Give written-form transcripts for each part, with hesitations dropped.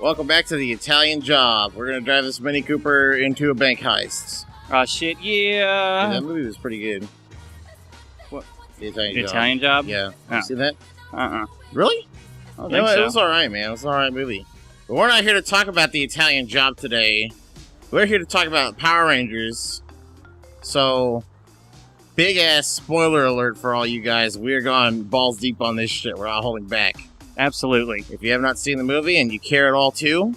Welcome back to The Italian Job. We're gonna drive this Mini Cooper into a bank heist. Oh shit, yeah! That movie was pretty good. What? The Italian The Job. Italian Job? Yeah. Oh. You see that? Uh-uh. Really? I don't You know think what? so. It was alright, man. It was an alright movie. But we're not here to talk about The Italian Job today. We're here to talk about Power Rangers. So, big ass spoiler alert for all you guys. We're going balls deep on this shit. We're not holding back. Absolutely. If you have not seen the movie and you care at all too,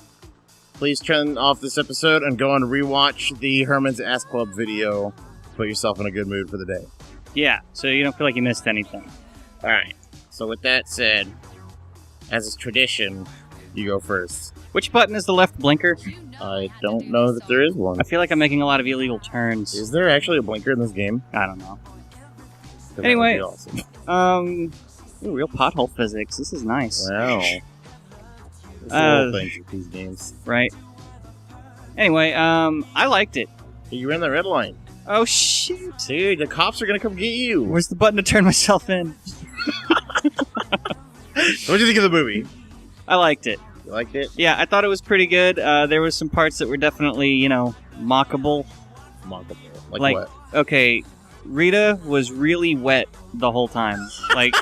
please turn off this episode and go and rewatch the Herman's Ass Club video. Put yourself in a good mood for the day. Yeah, so you don't feel like you missed anything. Alright, so with that said, as is tradition, you go first. Which button is the left blinker? I don't know that there is one. I feel like I'm making a lot of illegal turns. Is there actually a blinker in this game? I don't know. 'Cause Anyway. that would be awesome. Ooh, real pothole physics. This is nice. Wow. There's little things with these games. Right. Anyway, I liked it. Hey, you ran the red line. Oh, shit. Dude, the cops are gonna come get you. Where's the button to turn myself in? What'd you think of the movie? I liked it. You liked it? Yeah, I thought it was pretty good. There was some parts that were definitely, mockable. Mockable. Like- Like what? Okay, Rita was really wet the whole time. Like,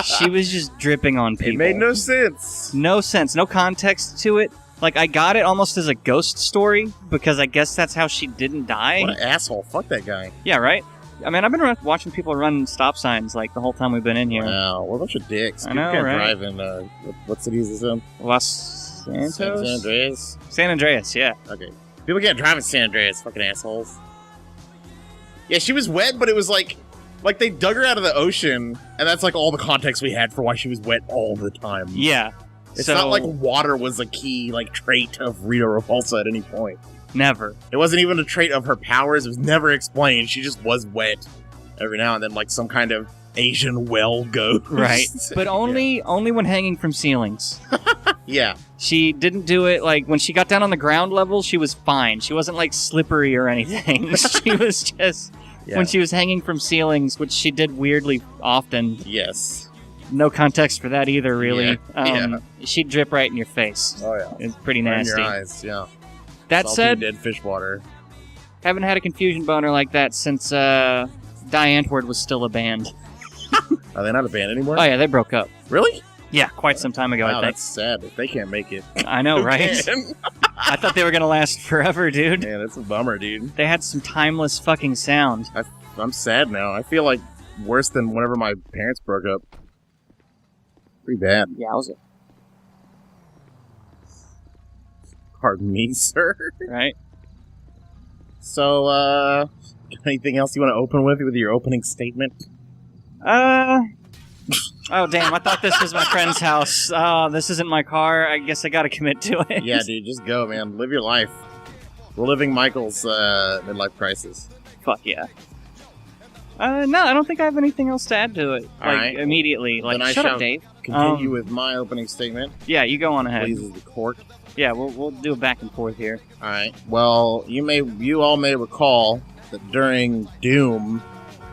she was just dripping on people. It made no sense. No sense, no context to it. Like, I got it almost as a ghost story, because I guess that's how she didn't die. What an asshole. Fuck that guy. Yeah, right? I mean, I've been watching people run stop signs, like, the whole time we've been in here. Wow, what a bunch of dicks. I People know, can't right? drive in, what city is this in? Los Santos? San Andreas? San Andreas, yeah. Okay. People can't drive in San Andreas, fucking assholes. Yeah, she was wet, but it was like they dug her out of the ocean, and that's like all the context we had for why she was wet all the time. Yeah. It's So- not like water was a key, like, trait of Rita Repulsa at any point. Never. It wasn't even a trait of her powers. It was never explained. She just was wet every now and then, like some kind of Asian well ghost. Right. But only when hanging from ceilings. Yeah. She didn't do it, like, when she got down on the ground level, she was fine. She wasn't, like, slippery or anything. She was just... Yeah. When she was hanging from ceilings, which she did weirdly often. Yes. No context for that either, really. Yeah. She'd drip right in your face. Oh, yeah. It's pretty Right in nasty. your eyes, yeah. That Salty said, dead fish water. haven't had a confusion boner like that since Die Antwoord was still a band. Are they not a band anymore? Oh, yeah, they broke up. Really? Yeah, quite some time ago, Wow, I think. that's sad. If they can't make it. I know, Who right? can? I thought they were going to last forever, dude. Man, that's a bummer, dude. They had some timeless fucking sound. I'm sad now. I feel like worse than whenever my parents broke up. Pretty bad. Yowza. Pardon me, sir. Right? So, anything else you want to open with your opening statement? Oh, damn, I thought this was my friend's house. Oh, this isn't my car. I guess I gotta commit to it. Yeah, dude, just go, man. Live your life. We're living Michael's midlife crisis. Fuck yeah. No, I don't think I have anything else to add to it. All like, right. immediately. Like, Then I shut shall up, Dave. Continue with my opening statement. Yeah, you go on ahead. Pleases the court. Yeah, we'll do a back and forth here. All right. Well, you all may recall that during Doom,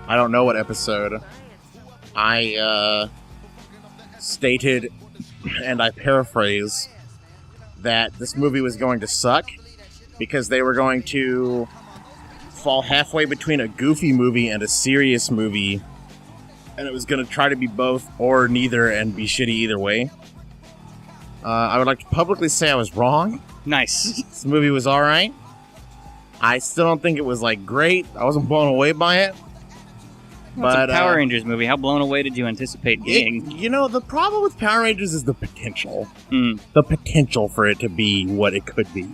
I don't know what episode, I stated, and I paraphrase, that this movie was going to suck because they were going to fall halfway between a goofy movie and a serious movie, and it was going to try to be both or neither and be shitty either way. I would like to publicly say I was wrong. Nice. This movie was alright. I still don't think it was, like, great. I wasn't blown away by it. Well, But it's a Power Rangers movie. How blown away did you anticipate being? the problem with Power Rangers is the potential. Mm. The potential for it to be what it could be,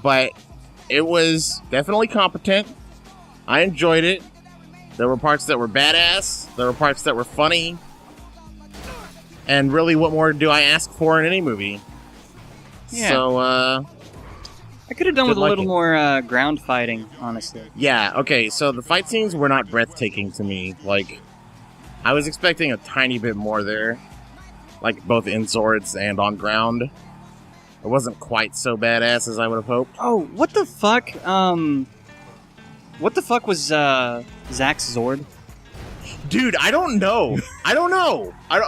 But it was definitely competent. I enjoyed it. There were parts that were badass. There were parts that were funny. And really, what more do I ask for in any movie? Yeah. So, I could have done with a like little it. more ground fighting, honestly. yeah, okay, so the fight scenes were not breathtaking to me. Like, I was expecting a tiny bit more there. Like, both in swords and on ground. It wasn't quite so badass as I would have hoped. Oh, what the fuck? What the fuck was Zack's Zord? Dude, I don't know.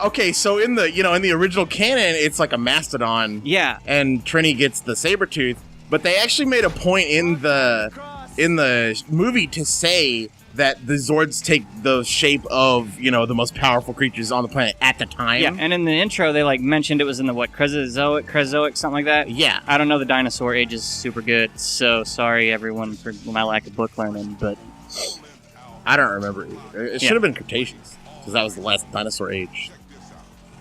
Okay, so in the original canon, it's like a mastodon. Yeah. And Trini gets the Sabretooth, but they actually made a point in the movie to say that the Zords take the shape of, the most powerful creatures on the planet at the time. Yeah, and in the intro, they, mentioned it was in the, Creozoic, something like that? Yeah. I don't know the dinosaur age is super good, so sorry, everyone, for my lack of book learning, but... I don't remember either. It should have been Cretaceous, because that was the last dinosaur age.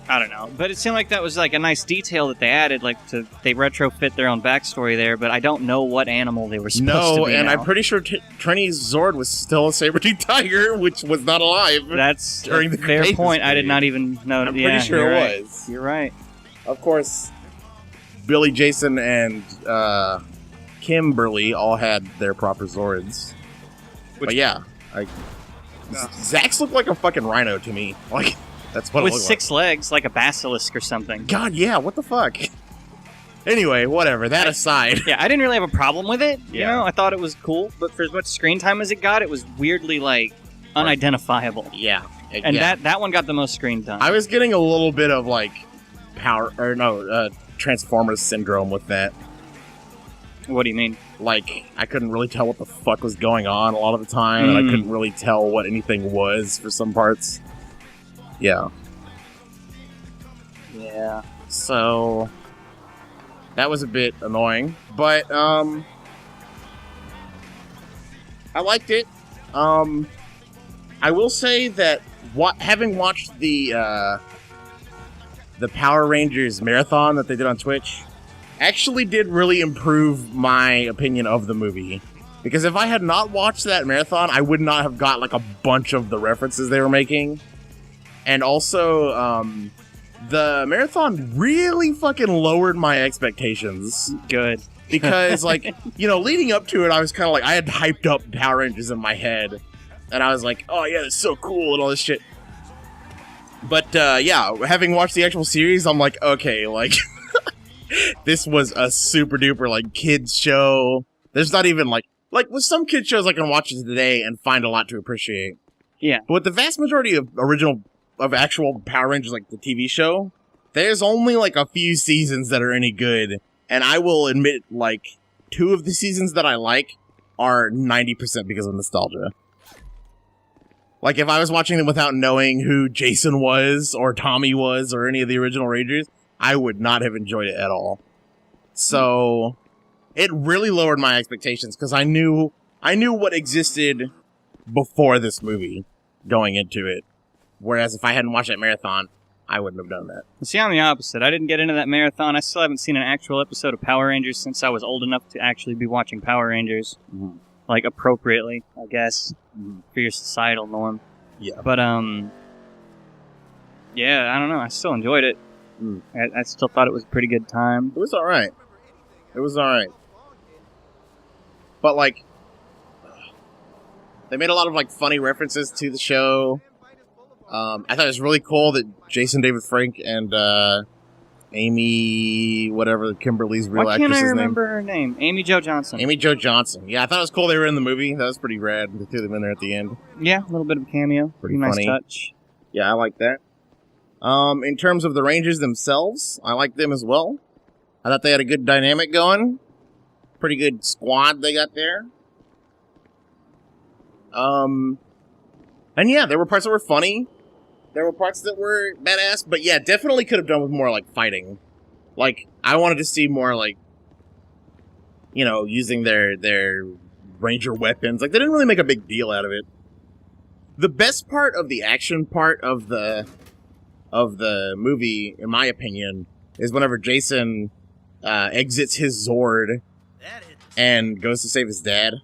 I don't know, but it seemed like that was, a nice detail that they added, they retrofit their own backstory there, but I don't know what animal they were supposed to be. No, and now. I'm pretty sure Trini's Zord was still a saber-toothed tiger, which was not alive. That's during the fair Cretaceous point. period. I did not even know. I'm pretty sure it was. You're right. Of course, Billy, Jason, and Kimberly all had their proper Zords. But yeah, Zax looked like a fucking rhino to me. That's what it with looked 6 legs, like a basilisk or something. God, yeah, what the fuck? Anyway, whatever, that aside. Yeah, I didn't really have a problem with it. Yeah. I thought it was cool, but for as much screen time as it got, it was weirdly, unidentifiable. Yeah. And that one got the most screen time. I was getting a little bit of, Transformers syndrome with that. What do you mean? I couldn't really tell what the fuck was going on a lot of the time, and I couldn't really tell what anything was for some parts. Yeah. Yeah. So that was a bit annoying, but I liked it. I will say that having watched the Power Rangers marathon that they did on Twitch actually did really improve my opinion of the movie. Because if I had not watched that marathon, I would not have got a bunch of the references they were making. And also, the marathon really fucking lowered my expectations. Good. Because, leading up to it, I was kind of I had hyped up Power Rangers in my head. And I was like, oh yeah, that's so cool and all this shit. But, having watched the actual series, I'm like, okay, this was a super duper, kids show. There's not even, with some kids shows I can watch it today and find a lot to appreciate. Yeah. But with the vast majority of actual Power Rangers, the TV show, there's only, a few seasons that are any good. And I will admit, 2 of the seasons that I like are 90% because of nostalgia. If I was watching them without knowing who Jason was, or Tommy was, or any of the original Rangers, I would not have enjoyed it at all. So, it really lowered my expectations, because I knew what existed before this movie going into it. Whereas if I hadn't watched that marathon, I wouldn't have done that. See, I'm the opposite. I didn't get into that marathon. I still haven't seen an actual episode of Power Rangers since I was old enough to actually be watching Power Rangers. Mm-hmm. Appropriately, I guess, for your societal norm. Yeah. But, yeah, I don't know. I still enjoyed it. Mm. I still thought it was a pretty good time. It was alright. But, they made a lot of, funny references to the show. I thought it was really cool that Jason David Frank and, Amy, whatever Kimberly's real actress's name. Why can't I remember her name? Amy Jo Johnson. Amy Jo Johnson. Yeah, I thought it was cool they were in the movie. That was pretty rad. They threw them in there at the end. Yeah, a little bit of a cameo. Pretty nice funny. touch. Yeah, I like that. In terms of the Rangers themselves, I like them as well. I thought they had a good dynamic going. Pretty good squad they got there. And yeah, there were parts that were funny. There were parts that were badass, but yeah, definitely could have done with more, fighting. I wanted to see more, using their Ranger weapons. They didn't really make a big deal out of it. The best part of the action part of the movie, in my opinion, is whenever Jason exits his Zord and goes to save his dad.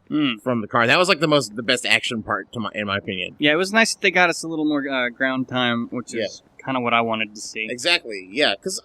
From the car. That was the best action part in my opinion. Yeah, it was nice that they got us a little more ground time, which is kind of what I wanted to see. Exactly. Yeah, because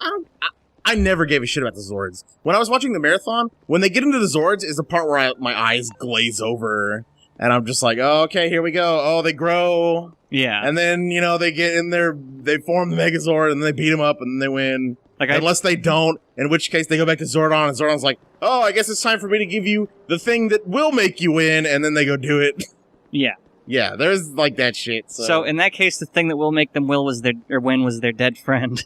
I never gave a shit about the Zords. When I was watching the marathon, when they get into the Zords is the part where my eyes glaze over, and I'm just like, oh, okay, here we go. Oh, they grow. Yeah. And then they get in there, they form the Megazord, and they beat them up, and they win. Unless they don't, in which case they go back to Zordon, and Zordon's like, oh, I guess it's time for me to give you the thing that will make you win, and then they go do it. Yeah. Yeah, there's like that shit. So in that case, the thing that will make them win was their dead friend.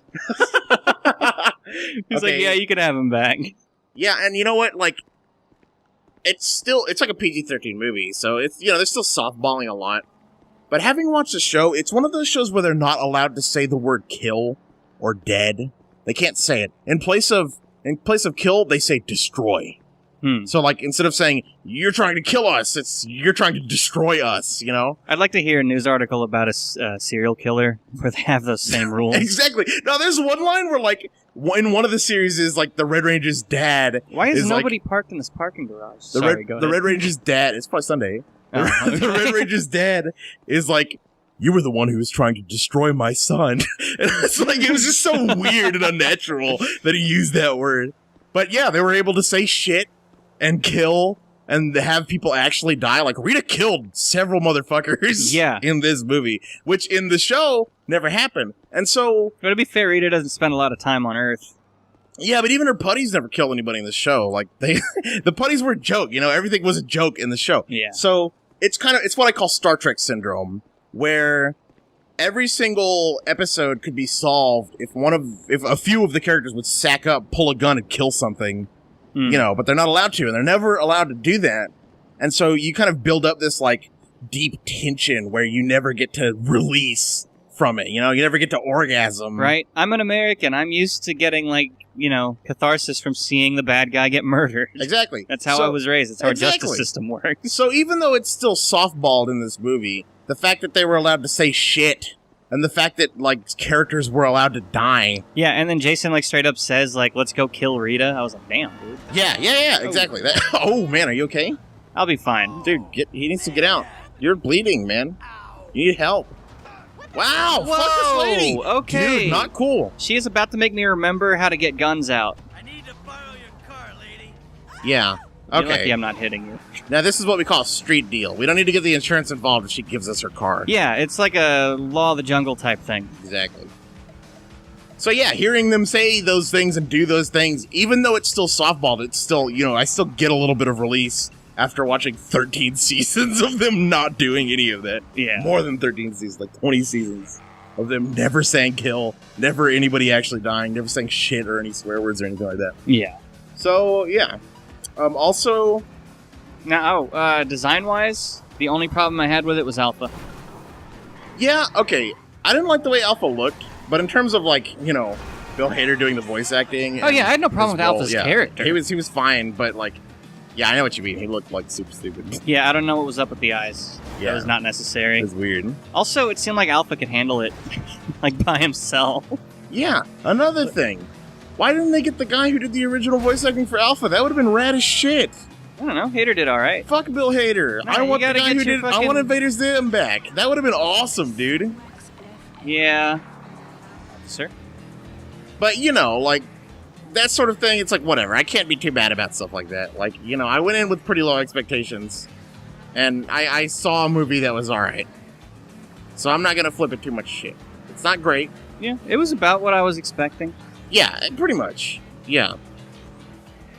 He's like, yeah, you can have him back. Yeah, and you know what? Like, it's like a PG-13 movie, so it's, they're still softballing a lot. But having watched the show, it's one of those shows where they're not allowed to say the word kill or dead. They can't say it. In place of kill, they say destroy. So, like, instead of saying, you're trying to kill us, you're trying to destroy us, I'd like to hear a news article about a serial killer where they have those same rules. Exactly. Now, there's one line where, like, in one of the series is, like, the Red Ranger's dad... Why is nobody parked in this parking garage? The Red Ranger's dad... It's probably Sunday. The Red Ranger's dad is like, you were the one who was trying to destroy my son. And it's like, it was just so weird and unnatural that he used that word. But yeah, they were able to say shit and kill and have people actually die. Like, Rita killed several motherfuckers in this movie, which in the show never happened. And so... But to be fair, Rita doesn't spend a lot of time on Earth. Yeah, but even her putties never killed anybody in the show. Like, the putties were a joke, everything was a joke in the show. Yeah. So, it's what I call Star Trek syndrome, where every single episode could be solved if a few of the characters would sack up, pull a gun, and kill something. But they're not allowed to, and they're never allowed to do that. And so you kind of build up this, like, deep tension where you never get to release from it, you never get to orgasm. Right. I'm an American. I'm used to getting, like, catharsis from seeing the bad guy get murdered. Exactly. That's how I was raised. That's how our justice system works. So even though it's still softballed in this movie, the fact that they were allowed to say shit, and the fact that, like, characters were allowed to die. Yeah, and then Jason, like, straight up says, like, let's go kill Rita. I was like, damn, dude. Yeah, exactly. Oh, man, are you okay? I'll be fine. Dude, he needs to get out. You're bleeding, man. You need help. Wow, whoa, fuck this lady. Okay. Dude, not cool. She is about to make me remember how to get guns out. I need to borrow your car, lady. Yeah. You're Okay. lucky I'm not hitting you. Now, this is what we call a street deal. We don't need to get the insurance involved if she gives us her car. Yeah, it's like a Law of the Jungle type thing. Exactly. So, yeah, hearing them say those things and do those things, even though it's still softballed, it's still, I still get a little bit of release after watching 13 seasons of them not doing any of that. Yeah. More than 13 seasons, like 20 seasons of them never saying kill, never anybody actually dying, never saying shit or any swear words or anything like that. Yeah. So, yeah. Also... Now, design-wise, the only problem I had with it was Alpha. Yeah, okay. I didn't like the way Alpha looked, but in terms of, like, Bill Hader doing the voice acting... Oh, yeah, I had no problem with Alpha's character. He was fine, but, like... Yeah, I know what you mean. He looked, like, super stupid. Yeah, I don't know what was up with the eyes. Yeah. That was not necessary. It was weird. Also, it seemed like Alpha could handle it, like, by himself. Yeah, another thing. Why didn't they get the guy who did the original voice acting for Alpha? That would have been rad as shit. I don't know. Hader did all right. Fuck Bill Hader. No, I want the gotta guy get who did... your fucking- I want Invader Zim back. That would have been awesome, dude. Yeah. Sir? But, like... That sort of thing, it's like, whatever. I can't be too bad about stuff like that. Like, I went in with pretty low expectations, and I saw a movie that was alright. So I'm not gonna flip it too much shit. It's not great. Yeah, it was about what I was expecting. Yeah, pretty much. Yeah.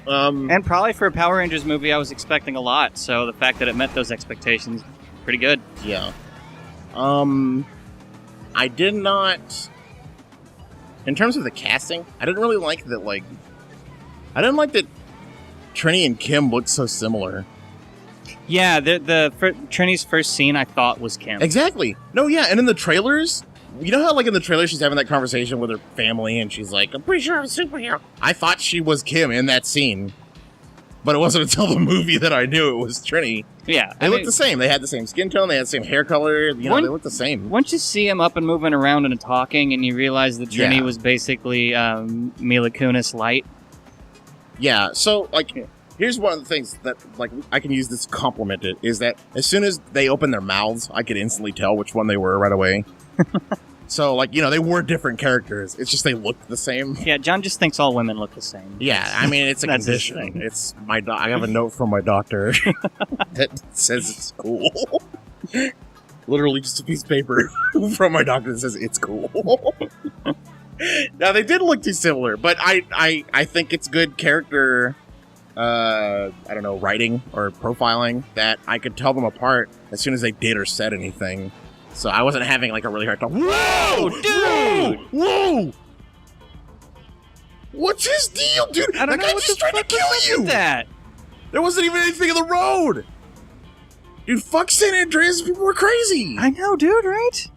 And probably for a Power Rangers movie, I was expecting a lot, so the fact that it met those expectations, pretty good. Yeah. I did not... In terms of the casting, I didn't really like that, like... I didn't like that Trini and Kim looked so similar. Yeah, Trini's first scene I thought was Kim. Exactly. No, yeah, and in the trailers... You know how, like, in the trailer she's having that conversation with her family, and she's like, I'm pretty sure I'm a superhero. I thought she was Kim in that scene. But it wasn't until the movie that I knew it was Trini. Yeah. They looked the same. They had the same skin tone. They had the same hair color. They looked the same. Once you see him up and moving around and talking, and you realize that Trini was basically Mila Kunis light. Yeah, so, like, here's one of the things that, like, I can use this to compliment it, is that as soon as they opened their mouths, I could instantly tell which one they were right away. So, like, they were different characters. It's just they looked the same. Yeah, John just thinks all women look the same. Yeah, I mean, it's a condition. It's my I have a note from my doctor that says it's cool. Literally just a piece of paper from my doctor that says it's cool. Now, they did look too similar, but I think it's good character I don't know, writing or profiling, that I could tell them apart as soon as they did or said anything. So I wasn't having like a really hard time. Whoa, dude! Whoa! What's his deal, dude? I don't that know guy what just the tried to fuck was kill up you. with that. There wasn't even anything in the road. Dude, fuck San Andreas. People were crazy. I know, dude, right?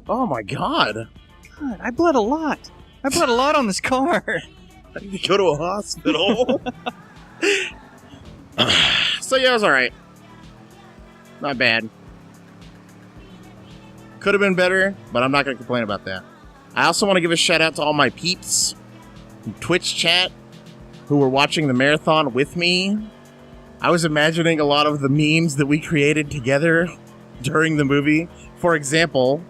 Oh my god. God, I bled a lot. I bled a lot on this car. I need to go to a hospital. So yeah, it was alright. Not bad. Could have been better, but I'm not going to complain about that. I also want to give a shout out to all my peeps in Twitch chat who were watching the marathon with me. I was imagining a lot of the memes that we created together during the movie. For example,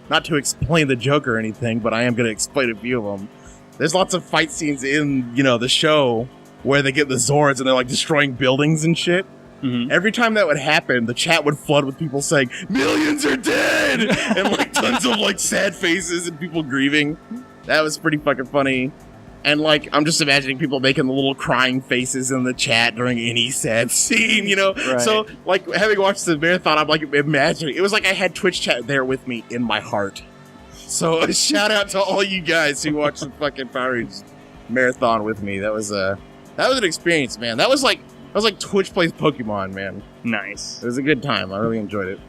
not to explain the joke or anything, but I am going to explain a few of them. There's lots of fight scenes in, the show where they get the Zords and they're like destroying buildings and shit. Mm-hmm. Every time that would happen, the chat would flood with people saying, "Millions are dead!" and like tons of like sad faces and people grieving. That was pretty fucking funny. And like, I'm just imagining people making the little crying faces in the chat during any sad scene, Right. So like, having watched the marathon, I'm like imagining. It was like I had Twitch chat there with me in my heart. So a shout out to all you guys who watched the fucking Power Rangers marathon with me. That was an experience, man. That was like Twitch plays Pokemon, man. Nice. It was a good time. I really enjoyed it.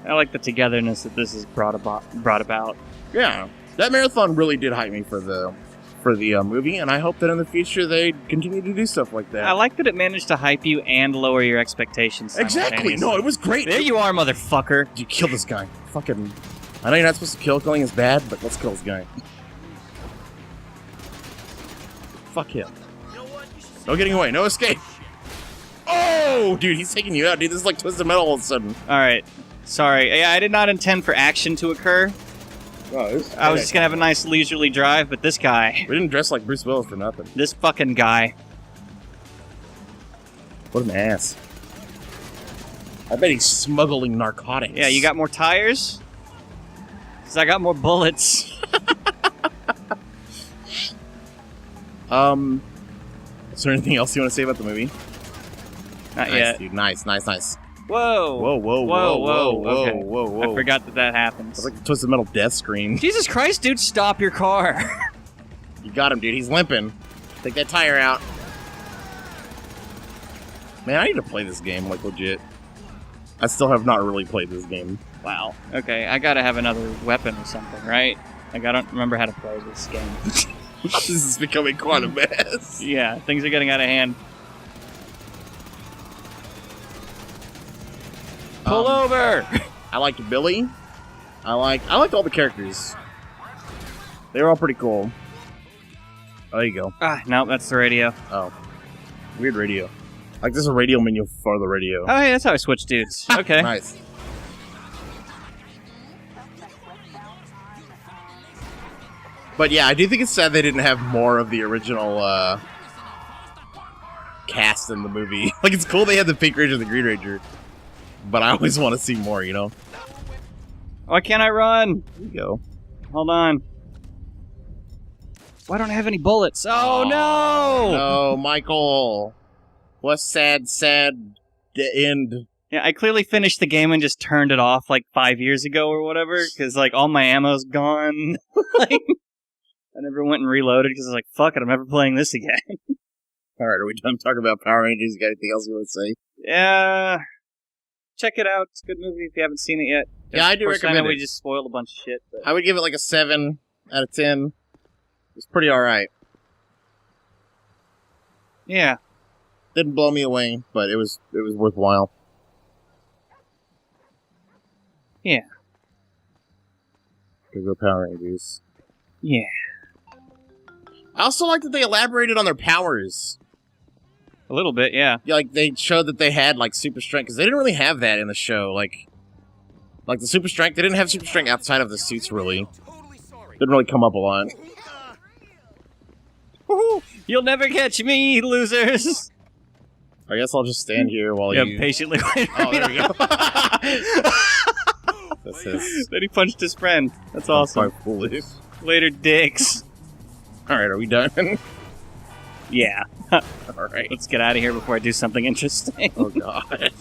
I like the togetherness that this has brought about. Yeah, that marathon really did hype me for the movie, and I hope that in the future they continue to do stuff like that. I like that it managed to hype you and lower your expectations. Exactly. No, it was great. There you are, motherfucker. You kill this guy. Fucking. I know you're not supposed to kill. Killing is bad, but let's kill this guy. Fuck him. No getting away. No escape. Oh, dude, he's taking you out, dude. This is like Twisted Metal all of a sudden. All right. Sorry. Yeah, I did not intend for action to occur. Oh, I was just gonna have a nice leisurely drive, but this guy. We didn't dress like Bruce Willis for nothing. This fucking guy. What an ass. I bet he's smuggling narcotics. Yeah, you got more tires? Because I got more bullets. Is there anything else you want to say about the movie? Not Nice, yet. dude. Nice. Whoa. Whoa. Okay. I forgot that happens. It's like the Twisted Metal death screen. Jesus Christ, dude, stop your car. You got him, dude. He's limping. Take that tire out. Man, I need to play this game, like, legit. I still have not really played this game. Wow. Okay, I gotta have another weapon or something, right? Like, I don't remember how to play this game. This is becoming quite a mess. Yeah, things are getting out of hand. Pull over! I liked Billy. I liked all the characters. They were all pretty cool. Oh, there you go. Ah, no, that's the radio. Oh. Weird radio. Like, there's a radio menu for the radio. Oh, hey, that's how I switch dudes. Okay. Nice. But yeah, I do think it's sad they didn't have more of the original cast in the movie. Like, it's cool they had the Pink Ranger and the Green Ranger, but I always want to see more, you know? Why can't I run? There you go. Hold on. Why don't I have any bullets? Oh, no! No, Michael. What sad end. Yeah, I clearly finished the game and just turned it off like 5 years ago or whatever, because like all my ammo's gone. Like, I never went and reloaded because I was like, fuck it, I'm never playing this again. Alright, are we done talking about Power Rangers? You got anything else you want to say? Yeah. Check it out. It's a good movie if you haven't seen it yet. Yeah, I do Of course, recommend I know it. we just spoiled a bunch of shit. But... I would give it like a 7 out of 10. It's pretty alright. Yeah. Didn't blow me away, but it was worthwhile. Yeah. Go Power Rangers. Yeah. I also like that they elaborated on their powers. A little bit, yeah. Yeah, like, they showed that they had, like, super strength, because they didn't really have that in the show. Like the super strength, they didn't have super strength outside of the suits, really. Didn't really come up a lot. Woohoo! You'll never catch me, losers! I guess I'll just stand here while Yeah, you... patiently wait for Oh, me there to- we go. That's his... Then he punched his friend. That's awesome. Quite foolish. Later, dicks. Alright, are we done? Yeah. All right. Let's get out of here before I do something interesting. Oh god.